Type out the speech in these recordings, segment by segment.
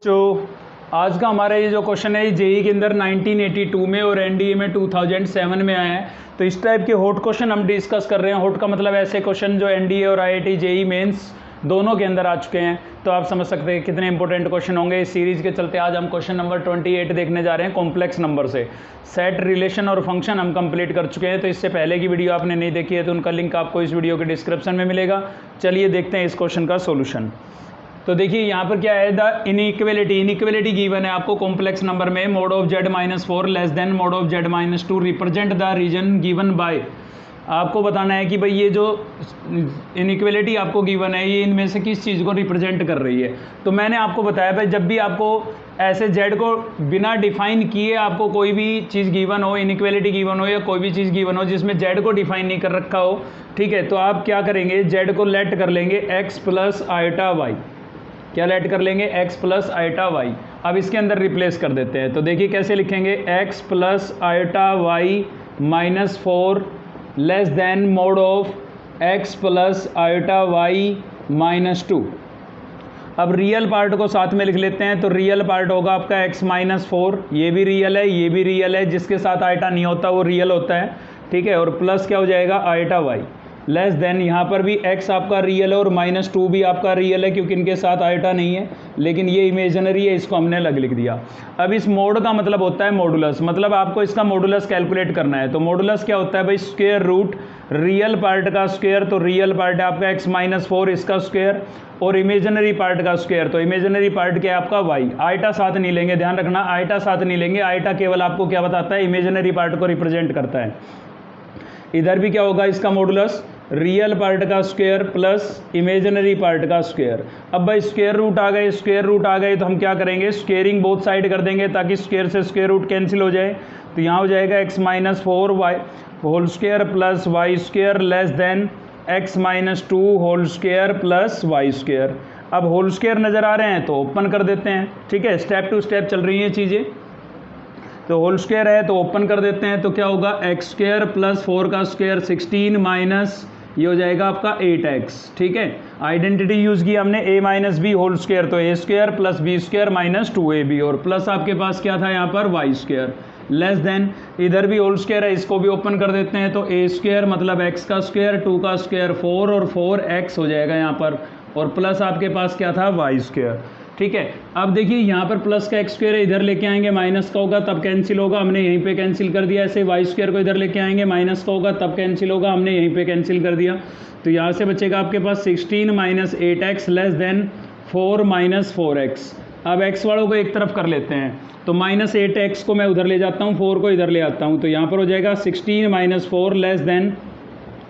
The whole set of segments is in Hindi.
जो आज का हमारा ये जो क्वेश्चन है जेई के अंदर 1982 में और एनडीए में 2007 में आया है। तो इस टाइप के हॉट क्वेश्चन हम डिस्कस कर रहे हैं। हॉट का मतलब ऐसे क्वेश्चन जो एनडीए और आईआईटी जेई मेंस दोनों के अंदर आ चुके हैं। तो आप समझ सकते हैं कितने इंपॉर्टेंट क्वेश्चन होंगे इस सीरीज के चलते। आज हम क्वेश्चन नंबर 28 देखने जा रहे हैं कॉम्प्लेक्स नंबर से। सेट, रिलेशन और फंक्शन हम कंप्लीट कर चुके हैं। तो इससे पहले की वीडियो आपने नहीं देखी है तो उनका लिंक आपको इस वीडियो के डिस्क्रिप्शन में मिलेगा। चलिए देखते हैं इस क्वेश्चन का सोल्यूशन। तो देखिए यहाँ पर क्या है, द इनइक्वलिटी गिवन है आपको कॉम्प्लेक्स नंबर में mod of z-4 less than mod of z-2 represent the region given by. आपको बताना है कि भाई ये जो इनइक्वलिटी आपको गिवन है ये इनमें से किस चीज़ को रिप्रेजेंट कर रही है। तो मैंने आपको बताया भाई जब भी आपको ऐसे z को बिना डिफाइन किए आपको कोई भी चीज़ गिवन हो, इनइक्वलिटी गिवन हो या कोई भी चीज़ गिवन हो जिसमें z को डिफाइन नहीं कर रखा हो, ठीक है, तो आप क्या करेंगे, z को लेट कर लेंगे x प्लस आइटा वाई। क्या लेट कर लेंगे, x प्लस आइटा वाई। अब इसके अंदर रिप्लेस कर देते हैं। तो देखिए कैसे लिखेंगे, x plus iota y minus 4 less than mod of x plus iota y minus 2। अब रियल पार्ट को साथ में लिख लेते हैं। तो रियल पार्ट होगा आपका x माइनस 4, ये भी रियल है, ये भी रियल है, जिसके साथ आइटा नहीं होता वो रियल होता है, ठीक है। और प्लस क्या हो जाएगा, आइटा वाई लेस देन, यहाँ पर भी x आपका रियल है और माइनस 2 भी आपका रियल है क्योंकि इनके साथ आइटा नहीं है, लेकिन ये इमेजिनरी है, इसको हमने अलग लिख दिया। अब इस मोड का मतलब होता है मॉडुलस, मतलब आपको इसका मॉडुलस कैलकुलेट करना है। तो मॉडुलस क्या होता है भाई, स्क्वायर रूट रियल पार्ट का स्क्वायर। तो रियल पार्ट है आपका x माइनस 4, इसका स्क्वायर, और इमेजिनरी पार्ट का स्क्वायर। तो इमेजिनरी पार्ट क्या है आपका y। आइटा साथ नहीं लेंगे, ध्यान रखना, आइटा साथ नहीं लेंगे। आइटा केवल आपको क्या बताता है, इमेजिनरी पार्ट को रिप्रेजेंट करता है। इधर भी क्या होगा इसका मॉडुलस, रियल पार्ट का स्क्वायर प्लस इमेजिनरी पार्ट का स्क्वायर। अब भाई स्क्वायर रूट आ गए, स्क्वायर रूट आ गए तो हम क्या करेंगे, स्क्वेयरिंग बोथ साइड कर देंगे ताकि स्क्वायर से स्क्वायर रूट कैंसिल हो जाए। तो यहाँ हो जाएगा x minus 4 y whole square plus y square less than x minus 2 whole square plus y square. अब होल स्क्वायर नज़र आ रहे हैं तो ओपन कर देते हैं, ठीक है, स्टेप टू स्टेप चल रही हैं चीज़ें। तो होल स्क्वायर है तो ओपन कर देते हैं। तो क्या होगा, एक्स स्क्वायर प्लस 4 का स्क्वायर 16 माइनस ये हो जाएगा आपका 8x, ठीक है। आइडेंटिटी यूज़ की हमने a minus b whole square, तो a square plus b square minus 2ab, और प्लस आपके पास क्या था यहाँ पर y स्क्वायर लेस देन, इधर भी होल स्क्वायर है, इसको भी ओपन कर देते हैं। तो a स्क्वायर मतलब x का स्क्वायर, 2 का स्क्वायर 4 और 4x हो जाएगा यहाँ पर, और प्लस आपके पास क्या था, y स्क्वायर, ठीक है। अब देखिए यहाँ पर प्लस का एक्स स्क्वायर इधर लेके आएंगे, माइनस का होगा तब कैंसिल होगा, हमने यहीं पे कैंसिल कर दिया। ऐसे वाई स्क्वायर को इधर लेके आएंगे, माइनस का होगा तब कैंसिल होगा, हमने यहीं पे कैंसिल कर दिया। तो यहाँ से बचेगा आपके पास 16 minus 8x less than 4 minus 4x। अब x वालों को एक तरफ कर लेते हैं, तो माइनस 8x को मैं उधर ले जाता हूँ, 4 को इधर ले आता हूँ। तो यहाँ पर हो जाएगा 16 minus 4 less then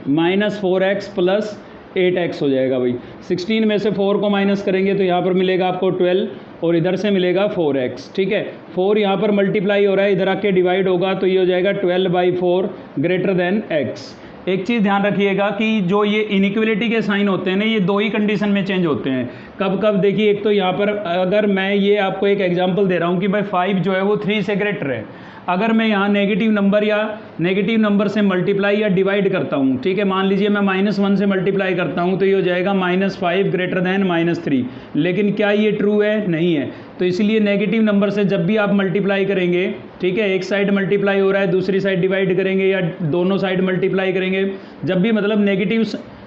minus 4x plus 8x हो जाएगा भाई। 16 में से 4 को माइनस करेंगे तो यहाँ पर मिलेगा आपको 12 और इधर से मिलेगा 4x, ठीक है। 4 यहाँ पर मल्टीप्लाई हो रहा है, इधर आके डिवाइड होगा तो ये हो जाएगा 12/4 ग्रेटर देन x। एक चीज़ ध्यान रखिएगा कि जो ये इनइक्वलिटी के साइन होते हैं ना, ये दो ही कंडीशन में चेंज होते हैं। कब कब, देखिए एक तो यहाँ पर अगर मैं ये आपको एक एग्जांपल दे रहा हूँ कि भाई 5 जो है वो 3 से ग्रेटर है, अगर मैं यहाँ नेगेटिव नंबर या नेगेटिव नंबर से मल्टीप्लाई या डिवाइड करता हूँ, ठीक है, मान लीजिए मैं -1 से मल्टीप्लाई करता हूँ तो ये हो जाएगा -5 ग्रेटर देन -3। लेकिन क्या ये ट्रू है, नहीं है। तो इसलिए नेगेटिव नंबर से जब भी आप मल्टीप्लाई करेंगे, ठीक है, एक साइड मल्टीप्लाई हो रहा है दूसरी साइड डिवाइड करेंगे या दोनों साइड मल्टीप्लाई करेंगे, जब भी मतलब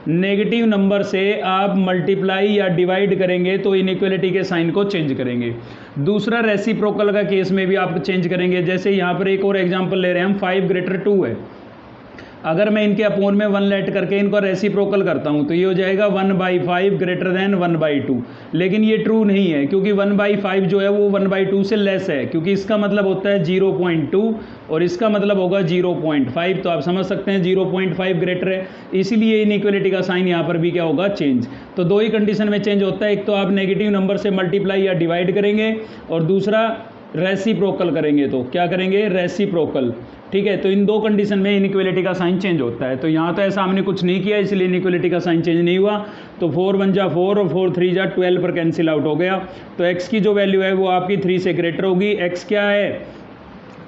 नेगेटिव नंबर से आप मल्टीप्लाई या डिवाइड करेंगे तो इनइक्वलिटी के साइन को चेंज करेंगे। दूसरा रेसिप्रोकल का केस में भी आप चेंज करेंगे। जैसे यहाँ पर एक और एग्जांपल ले रहे हैं हम, 5 ग्रेटर 2 है, अगर मैं इनके अपोन में 1 लेट करके इनको रेसिप्रोकल करता हूँ तो ये हो जाएगा 1/5 ग्रेटर देन 1/2। लेकिन ये ट्रू नहीं है क्योंकि 1/5 जो है वो 1/2 से लेस है, क्योंकि इसका मतलब होता है 0.2 और इसका मतलब होगा 0.5। तो आप समझ सकते हैं 0.5 ग्रेटर है, इसीलिए इनइक्वलिटी का साइन यहाँ पर भी क्या होगा, चेंज। तो दो ही कंडीशन में चेंज होता है, एक तो आप नेगेटिव नंबर से मल्टीप्लाई या डिवाइड करेंगे और दूसरा रेसिप्रोकल करेंगे। तो क्या करेंगे, रेसिप्रोकल, ठीक है। तो इन दो कंडीशन में इनइक्वलिटी का साइन चेंज होता है। तो यहाँ तो ऐसा हमने कुछ नहीं किया इसलिए इनइक्वलिटी का साइन चेंज नहीं हुआ। तो 4 1 जा 4 और 4 3 जा 12 पर कैंसिल आउट हो गया। तो x की जो वैल्यू है वो आपकी 3 से ग्रेटर होगी। x क्या है,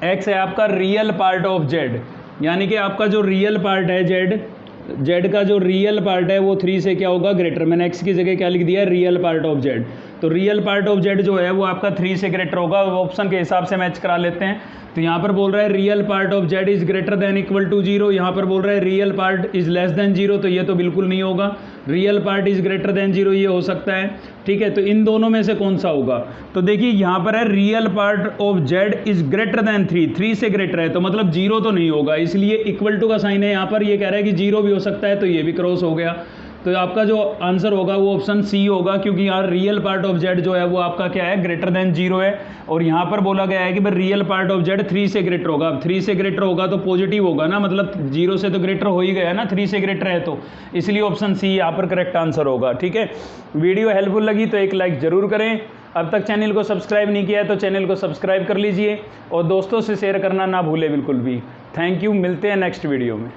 x है आपका रियल पार्ट ऑफ z, यानी कि आपका जो रियल पार्ट है z का जो रियल पार्ट है वो 3 से क्या होगा, ग्रेटर। मैंने x की जगह क्या लिख दिया, रियल पार्ट ऑफ z। तो रियल पार्ट ऑफ जेड जो है वो आपका 3 से ग्रेटर होगा, ऑप्शन के हिसाब से मैच करा लेते हैं। तो यहाँ पर बोल रहा है real part of z is greater than equal to 0, यहाँ पर बोल रहा है real part is less than 0, तो ये तो बिल्कुल नहीं होगा। Real part is greater than 0 ये हो सकता है, ठीक है। तो इन दोनों में से कौन सा होगा? तो देखिए यहाँ पर है real part of z is greater then 3 से ग्रेटर है, तो मतलब 0 तो नहीं होगा, इसलिए इक्वल टू का साइन है यहाँ पर। ये कह रहा है कि 0 भी हो सकता है, तो ये भी क्रॉस हो गया। तो आपका जो आंसर होगा वो ऑप्शन सी होगा, क्योंकि यहाँ रियल पार्ट ऑफ जेड जो है वो आपका क्या है, ग्रेटर देन 0 है। और यहाँ पर बोला गया है कि भाई रियल पार्ट ऑफ जेड 3 से ग्रेटर होगा। अब 3 से ग्रेटर होगा तो पॉजिटिव होगा ना, मतलब 0 से तो ग्रेटर हो ही गया ना, 3 से ग्रेटर है, तो इसलिए ऑप्शन सी यहाँ पर करेक्ट आंसर होगा, ठीक है। वीडियो हेल्पफुल लगी तो एक लाइक ज़रूर करें। अब तक चैनल को सब्सक्राइब नहीं किया है तो चैनल को सब्सक्राइब कर लीजिए और दोस्तों से शेयर करना ना भूलें बिल्कुल भी। थैंक यू, मिलते हैं नेक्स्ट वीडियो में।